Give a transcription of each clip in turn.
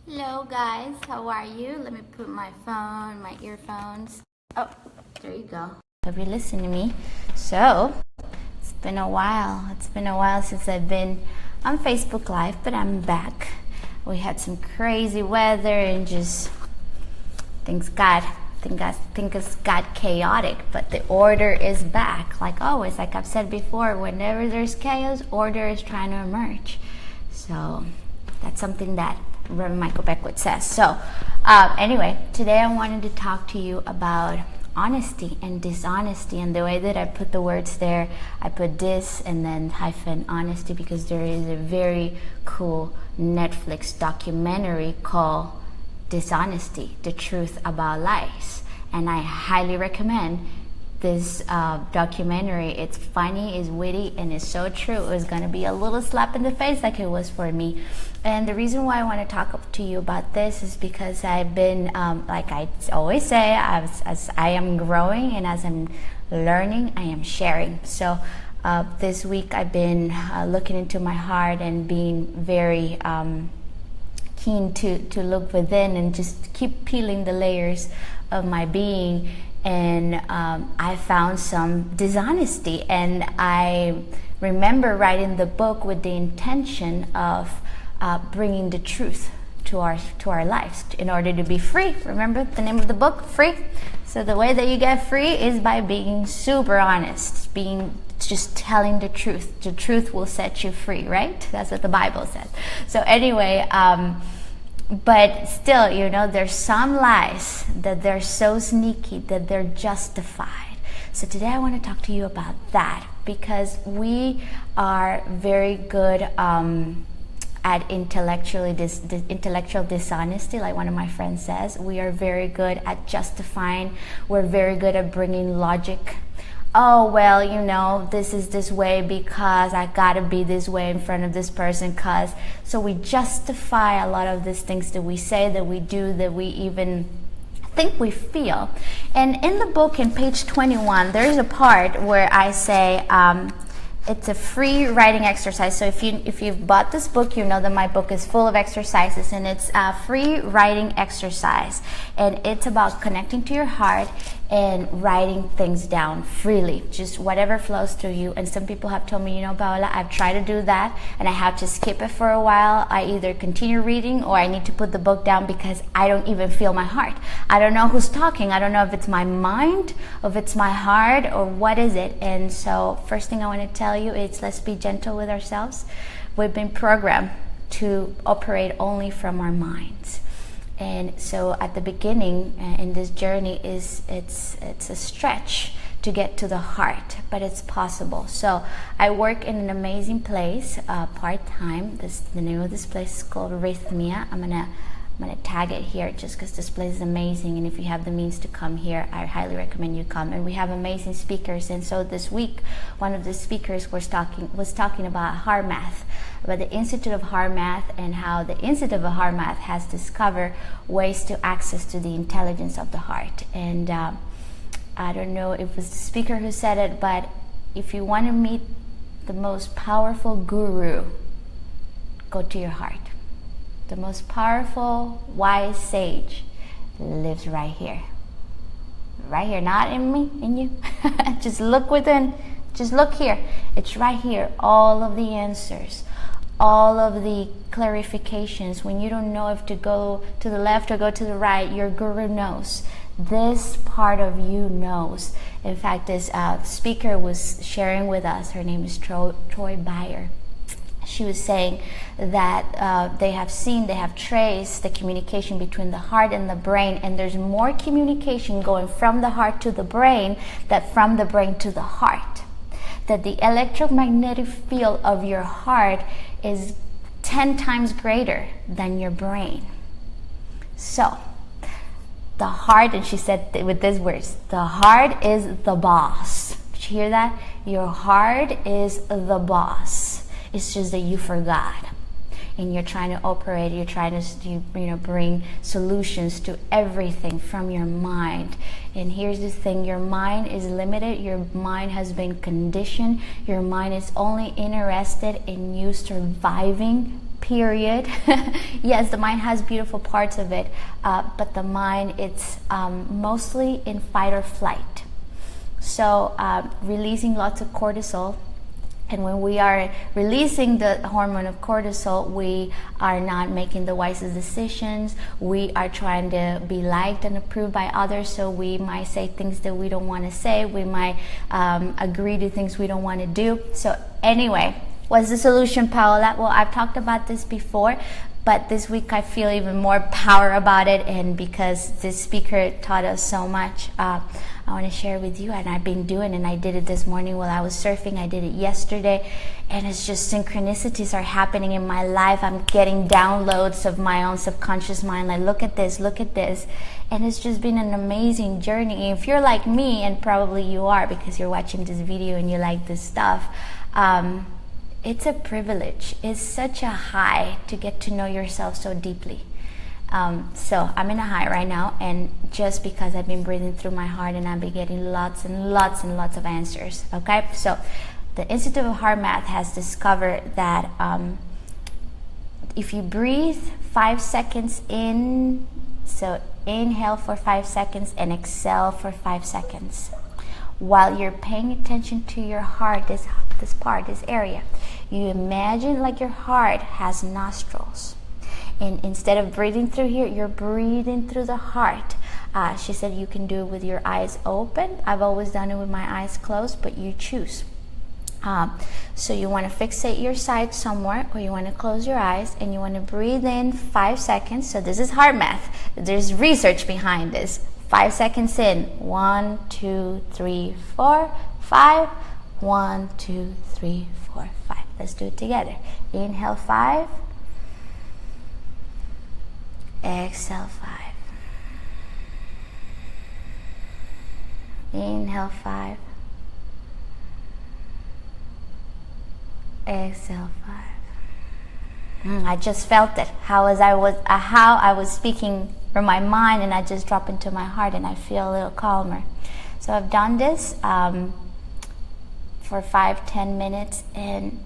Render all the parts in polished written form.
Hello guys, how are you? Let me put my phone, my earphones. Oh, there you go. Hope you listen to me. So, it's been a while. It's been a while since I've been on Facebook Live, but I'm back. We had some crazy weather and just things got chaotic, but the order is back. Like always, like I've said before, whenever there's chaos, order is trying to emerge. So that's something that Reverend Michael Beckwith says. So anyway, today I wanted to talk to you about honesty and dishonesty, and the way that I put the words there, I put dis and then hyphen honesty because there is a very cool Netflix documentary called Dishonesty, the Truth About Lies, and I highly recommend this documentary. It's funny, it's witty, and it's so true. It's gonna be a little slap in the face like it was for me. And the reason why I want to talk to you about this is because I've been, like I always say, as I am growing and as I'm learning, I am sharing. So this week I've been looking into my heart and being very keen to look within and just keep peeling the layers of my being. And I found some dishonesty, and I remember writing the book with the intention of bringing the truth to our lives in order to be free. Remember the name of the book, Free? So the way that you get free is by being super honest, just telling the truth. The truth will set you free, right? That's what the Bible says. So anyway, but still, there's some lies that they're so sneaky that they're justified. So today I want to talk to you about that, because we are very good at intellectual dishonesty. Like one of my friends says, we are very good at justifying. We're very good at bringing logic. Oh, well, this is this way because I gotta be this way in front of this person, so we justify a lot of these things that we say, that we do, that we even think we feel. And in the book, in page 21, there's a part where I say, it's a free writing exercise. So if you've bought this book, you know that my book is full of exercises, and it's a free writing exercise. And it's about connecting to your heart and writing things down freely, just whatever flows through you. And some people have told me, Paola, I've tried to do that and I have to skip it for a while. I either continue reading or I need to put the book down because I don't even feel my heart. I don't know who's talking. I don't know if it's my mind, or if it's my heart, or what is it. And so first thing I want to tell you is, let's be gentle with ourselves. We've been programmed to operate only from our minds. And so at the beginning in this journey it's a stretch to get to the heart, but it's possible. So I work in an amazing place part-time. The name of this place is called Rhythmia. I'm gonna tag it here just because this place is amazing, and if you have the means to come here, I highly recommend you come. And we have amazing speakers. And so this week, one of the speakers was talking about HeartMath, about the Institute of HeartMath, and how the Institute of HeartMath has discovered ways to access to the intelligence of the heart. And I don't know if it was the speaker who said it, but if you want to meet the most powerful guru, go to your heart. The most powerful, wise sage lives right here. Right here, not in me, in you. Just look within. Just look here. It's right here. All of the answers, all of the clarifications. When you don't know if to go to the left or go to the right, your guru knows. This part of you knows. In fact, this speaker was sharing with us. Her name is Troy Beyer. She was saying that they have traced the communication between the heart and the brain, and there's more communication going from the heart to the brain than from the brain to the heart. That the electromagnetic field of your heart is 10 times greater than your brain. So, the heart, and she said with these words, the heart is the boss. Did you hear that? Your heart is the boss. It's just that you forgot, and you're trying to operate. You're trying to bring solutions to everything from your mind. And here's the thing: your mind is limited. Your mind has been conditioned. Your mind is only interested in you surviving period. Yes, the mind has beautiful parts of it, but the mind, it's mostly in fight or flight. So releasing lots of cortisol. And when we are releasing the hormone of cortisol, we are not making the wisest decisions. We are trying to be liked and approved by others. So we might say things that we don't want to say. We might agree to things we don't want to do. So anyway, what's the solution, Paola? Well, I've talked about this before, but this week I feel even more power about it. And because this speaker taught us so much, I want to share with you, and I've been doing, and I did it this morning while I was surfing. I did it yesterday, and it's just synchronicities are happening in my life. I'm getting downloads of my own subconscious mind, like look at this, and it's just been an amazing journey. If you're like me, and probably you are because you're watching this video and you like this stuff, it's a privilege. It's such a high to get to know yourself so deeply. So I'm in a high right now, and just because I've been breathing through my heart, and I've been getting lots and lots and lots of answers. Okay, so the Institute of HeartMath has discovered that if you breathe 5 seconds in, so inhale for 5 seconds and exhale for 5 seconds, while you're paying attention to your heart, this area, you imagine like your heart has nostrils. And instead of breathing through here, you're breathing through the heart. She said you can do it with your eyes open. I've always done it with my eyes closed, but you choose. So you want to fixate your side somewhere, or you want to close your eyes, and you want to breathe in 5 seconds. So this is HeartMath. There's research behind this. 5 seconds in. 1, 2, 3, 4, 5. 1, 2, 3, 4, 5. Let's do it together. Inhale 5. Exhale 5. Inhale 5. Exhale 5. I just felt it. How I was speaking from my mind, and I just drop into my heart, and I feel a little calmer. So I've done this for 5-10 minutes, and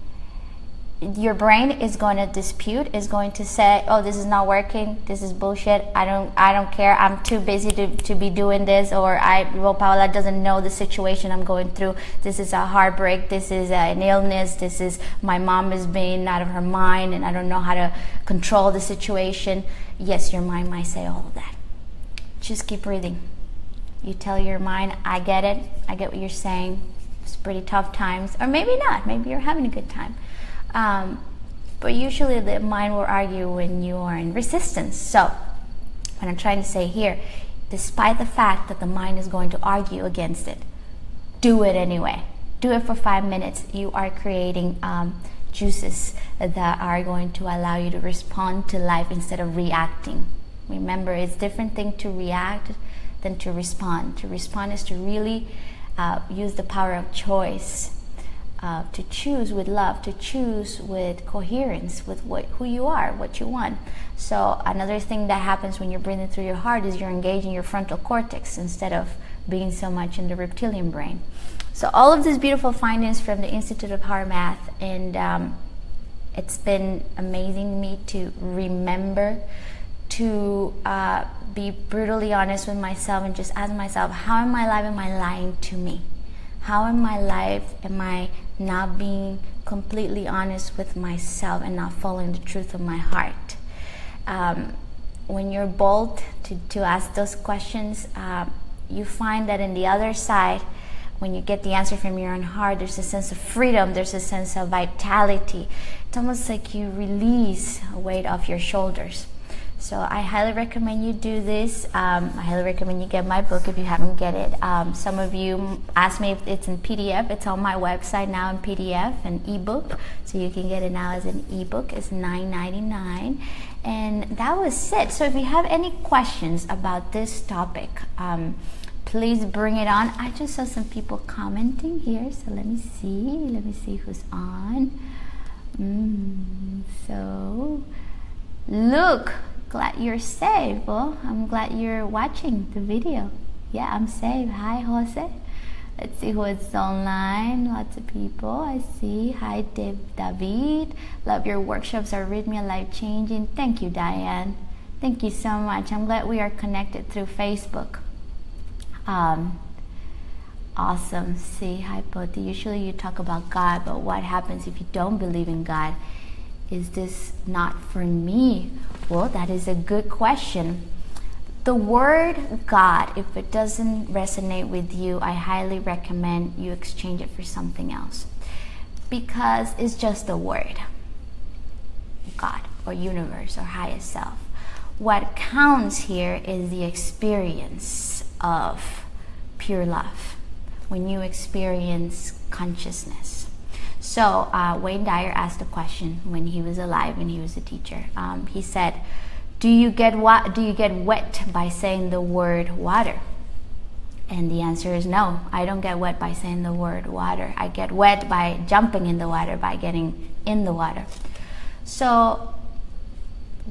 your brain is going to dispute, is going to say, oh, this is not working, this is bullshit, I don't care, I'm too busy to be doing this, or Paola doesn't know the situation I'm going through, this is a heartbreak, this is an illness, this is my mom is being out of her mind, and I don't know how to control the situation. Yes, your mind might say all of that. Just keep breathing. You tell your mind, I get it, I get what you're saying, it's pretty tough times, or maybe not, maybe you're having a good time. But usually the mind will argue when you are in resistance. So what I'm trying to say here, despite the fact that the mind is going to argue against it, do it anyway. Do it for 5 minutes. You are creating juices that are going to allow you to respond to life instead of reacting. Remember, it's a different thing to react than to respond. To respond is to really use the power of choice. To choose with love, to choose with coherence, with who you are, what you want. So another thing that happens when you're breathing through your heart is you're engaging your frontal cortex instead of being so much in the reptilian brain. So all of these beautiful findings from the Institute of HeartMath, and it's been amazing me to remember to be brutally honest with myself and just ask myself, how in my life am I lying to me? How in my life am I not being completely honest with myself and not following the truth of my heart? When you're bold to ask those questions, you find that in the other side, when you get the answer from your own heart, there's a sense of freedom, there's a sense of vitality. It's almost like you release a weight off your shoulders. So I highly recommend you do this. I highly recommend you get my book if you haven't get it. Some of you asked me if it's in PDF. It's on my website now in PDF, an ebook. So you can get it now as an ebook. It's $9.99. And that was it. So if you have any questions about this topic, please bring it on. I just saw some people commenting here. So let me see who's on. So look. Glad you're safe. Well, I'm glad you're watching the video. Yeah, I'm safe. Hi, Jose. Let's see who is online. Lots of people. I see. Hi, David. Love your workshops. Are rhythmia life changing. Thank you, Diane. Thank you so much. I'm glad we are connected through Facebook. Awesome. See, hi, Poti. Usually you talk about God, but what happens if you don't believe in God? Is this not for me? Well, that is a good question. The word God, if it doesn't resonate with you, I highly recommend you exchange it for something else, because it's just a word. God or universe or highest self. What counts here is the experience of pure love, when you experience consciousness. So Wayne Dyer asked a question when he was alive and he was a teacher. He said, do you get wet by saying the word water? And the answer is no. I don't get wet by saying the word water. I get wet by jumping in the water, by getting in the water. So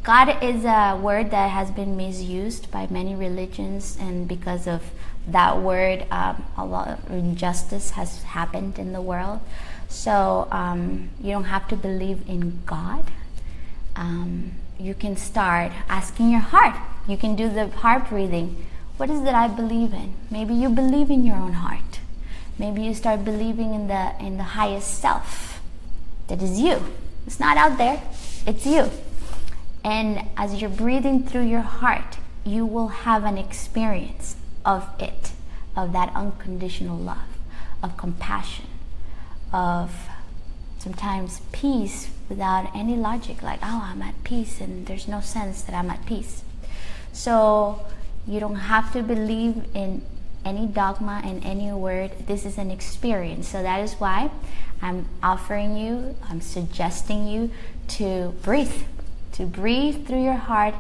God is a word that has been misused by many religions, and because of that word, a lot of injustice has happened in the world. So you don't have to believe in God. You can start asking your heart. You can do the heart breathing. What is it I believe in? Maybe you believe in your own heart. Maybe you start believing in the highest self. That is you. It's not out there. It's you. And as you're breathing through your heart, you will have an experience of it, of that unconditional love, of compassion, of sometimes peace without any logic, like, oh, I'm at peace, and there's no sense that I'm at peace. So you don't have to believe in any dogma and any word. This is an experience. So that is why I'm suggesting you to breathe through your heart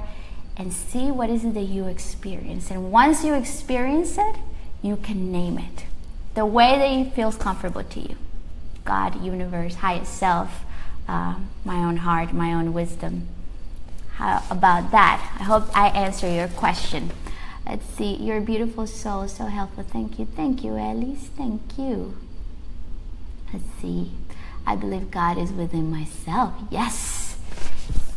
and see what is it that you experience. And once you experience it, you can name it the way that it feels comfortable to you. God, universe, highest self, my own heart, my own wisdom. How about that? I hope I answer your question. Let's see. You're a beautiful soul, so helpful. Thank you, Elise. Thank you. Let's see. I believe God is within myself. Yes.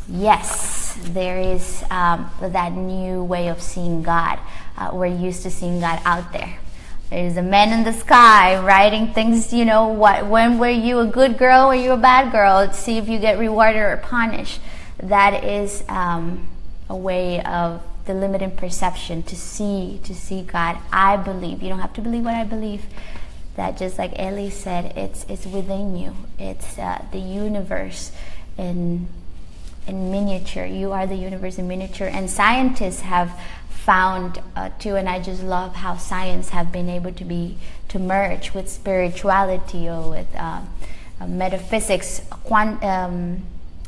There is that new way of seeing God. We're used to seeing God out there. There's a man in the sky writing things, when were you a good girl, were you a bad girl? See if you get rewarded or punished. That is a way of the limited perception to see God. I believe. You don't have to believe what I believe. That, just like Ellie said, it's within you. It's the universe in miniature. You are the universe in miniature. And scientists have found too, and I just love how science have been able to merge with spirituality or with metaphysics.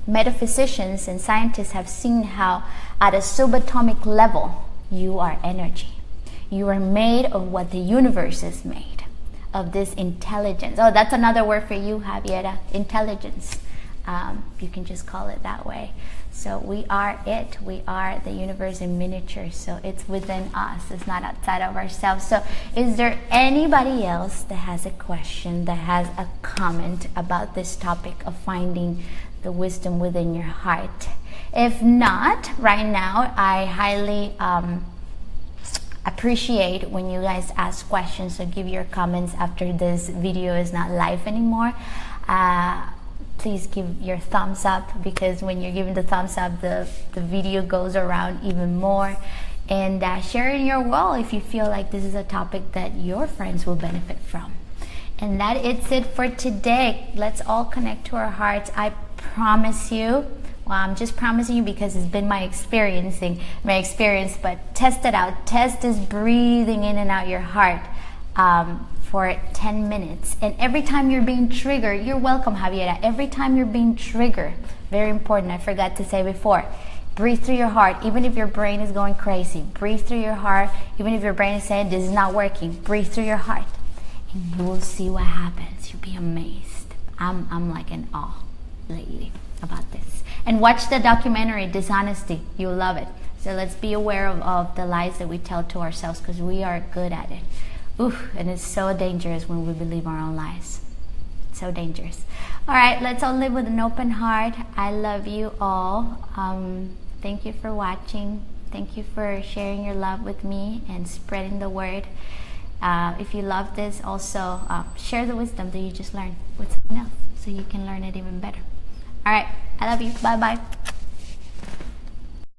Metaphysicians and scientists have seen how at a subatomic level you are energy. You are made of what the universe is made of, this intelligence. Oh, that's another word for you, Javiera, intelligence. You can just call it that way. So we are it. We are the universe in miniature. So it's within us. It's not outside of ourselves. So is there anybody else that has a question, that has a comment about this topic of finding the wisdom within your heart? If not, right now, I highly appreciate when you guys ask questions. So give your comments after this video is not live anymore. Please give your thumbs up, because when you're giving the thumbs up, the video goes around even more. And share in your wall if you feel like this is a topic that your friends will benefit from. And that is it for today. Let's all connect to our hearts. I promise you, well, I'm just promising you because it's been my experience, but test it out. Test this breathing in and out your heart for 10 minutes. And every time you're being triggered, you're welcome, Javiera. Every time you're being triggered, very important, I forgot to say before, breathe through your heart. Even if your brain is going crazy, breathe through your heart. Even if your brain is saying this is not working, breathe through your heart. And you will see what happens. You'll be amazed. I'm like in awe lately about this. And watch the documentary, Dishonesty. You'll love it. So let's be aware of the lies that we tell to ourselves, because we are good at it. Oof, and it's so dangerous when we believe our own lies. So dangerous. All right, let's all live with an open heart. I love you all. Thank you for watching. Thank you for sharing your love with me and spreading the word. If you love this, also share the wisdom that you just learned with someone else so you can learn it even better. All right, I love you. Bye-bye.